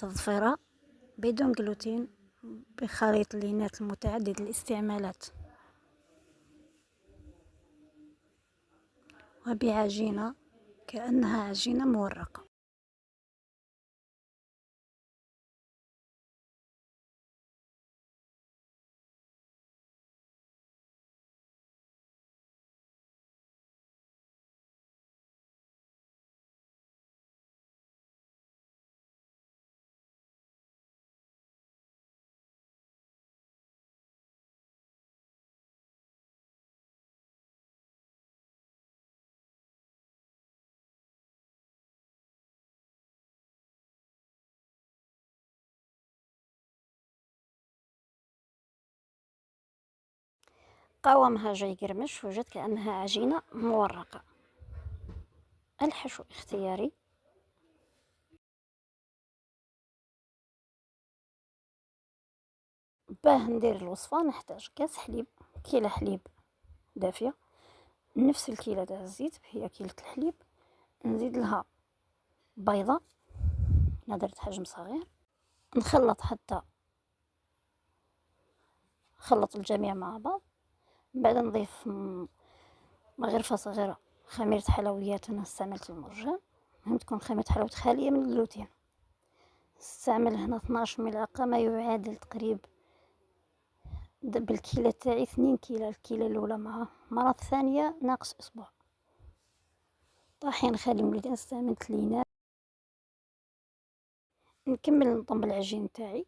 تضفيرة بدون جلوتين بخليط لينات متعدد الاستعمالات وبعجينة كأنها عجينة مورقة. قوامها جاي قرمش، وجد كأنها عجينة مورقة. الحشو اختياري. باه ندير الوصفة نحتاج كاس حليب، كيلة حليب دافية، نفس الكيلة تاع الزيت هي كيلة الحليب، نزيد لها بيضة، انا درت حجم صغير، نخلط حتى نخلط الجميع مع بعض. من بعد نضيف مغرفة صغيرة خميرة حلويات، انا استعملت المرجان، المهم تكون خميرة حلويات خالية من الجلوتين. استعمل هنا 12 ملعقة، ما يعادل تقريب بالكيلة تاعي 2 كيلة، الكيلة الاولى مع المرة الثانية ناقص اسبوع. طاحين خالي من الجلوتين، استعملت لينات. نكمل نطم العجين تاعي،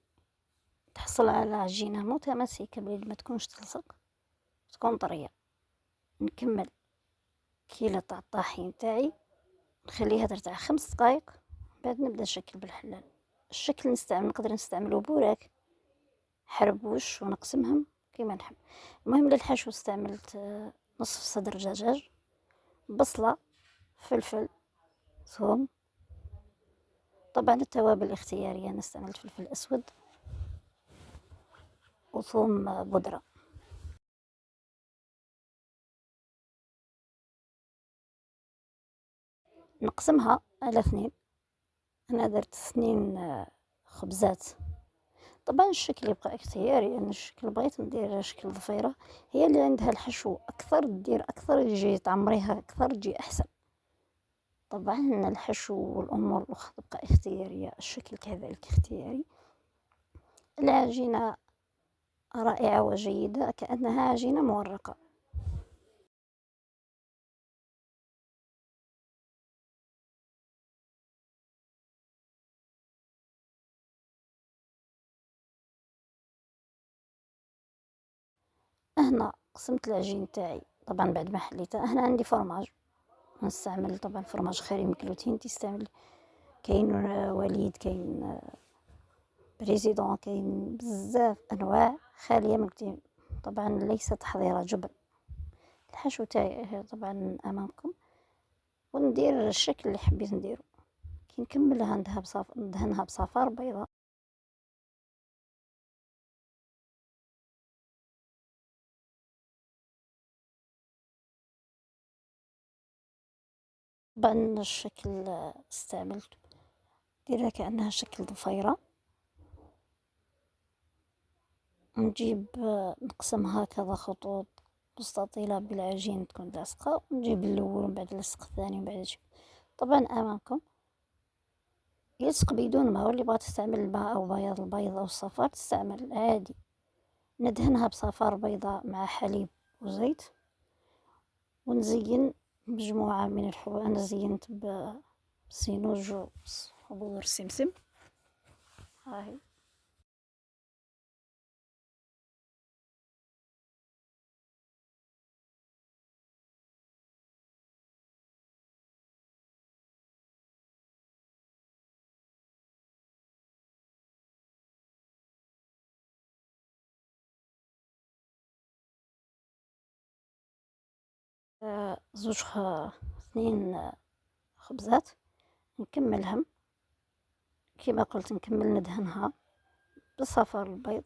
تحصل على عجينة متماسكة بلي ما تكونش تلصق، تكون طرية. نكمل كيلة تاع الطاحين تاعي، نخليها ترتاح 5 دقايق، بعد نبدا نشكل بالحلال. الشكل نقدر نستعملو بوراك، حربوش، ونقسمهم كيما نحب. المهم للحشو استعملت نصف صدر دجاج، بصلة، فلفل، ثوم. طبعا التوابل اختيارية، انا استعملت فلفل اسود وثوم بودرة. نقسمها على 2، انا درت 2 خبزات. طبعا الشكل يبقى اختياري، انا الشكل بغيت ندير شكل ضفيرة، هي اللي عندها الحشو اكثر دير اكثر، يجي تعمريها اكثر تجي احسن. طبعا الحشو والامور الاخرى تبقى اختيارية، الشكل كذلك اختياري. العجينة رائعة وجيدة، كأنها عجينة مورقة. هنا قسمت العجين تاعي، طبعا بعد ما حليتها. هنا عندي فرماج، نستعمل طبعا فرماج خالي من الجلوتين، تستعمل كاين وليد، كاين بريزيدون، كاين بزاف انواع خاليه من الجلوتين. طبعا ليس تحضير جبن. الحشو تاعي طبعا امامكم، وندير الشكل اللي حبيت نديرو. كي نكملها ندهنها بصفار بيضاء. طبعا الشكل استعملته، ديرها كأنها شكل ضفيرة. نجيب نقسمها كذا خطوط مستطيلة بالعجين تكون لاصقة، ونجيب الأول ومن بعد نلصق الثاني ومن بعد طبعا أمامكم يلصق بدون ما، واللي بغات تستعمل الماء أو بياض البيض أو الصفار تستعمل عادي. ندهنها بصفار بيضاء مع حليب وزيت، ونزين مجموعة من الحبوب. أنا زينت بسينوج وبذور السمسم، هاي. زوج 2 خبزات نكملهم كما قلت، نكمل ندهنها بصفار البيض،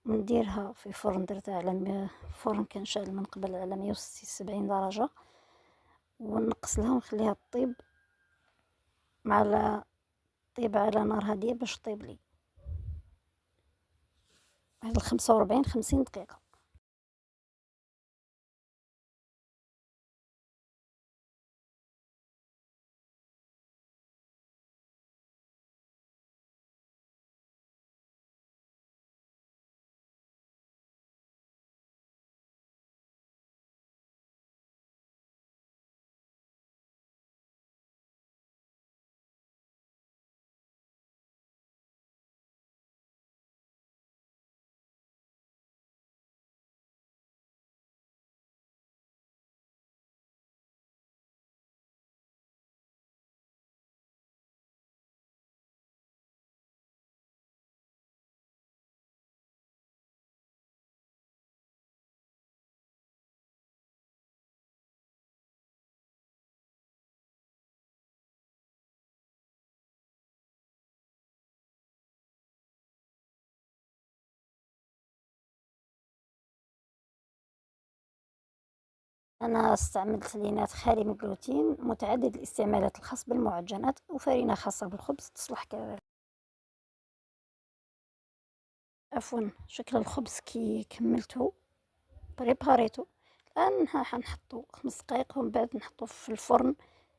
ونديرها في فرن درتها على فرن كان شاعل من قبل على 170 درجة، ونقص لها ونخليها تطيب على نطيبها على نار هادية باش طيب لي واحد 45 دقيقة. أنا استعملت لينات خالي من الجلوتين متعدد الاستعمالات الخاص بالمعجنات، وفرينة خاصة بالخبز تصلح كذلك. عفوا، شكل الخبز كي كملته بريباريتو، الآن حنحطو 5 دقايق ومن بعد نحطو في الفرن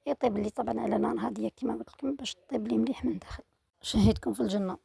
يطيب لي طبعا على نار هادية كما قلت لكم باش طيب لي مليح من داخل. شهيتكم في الجنة.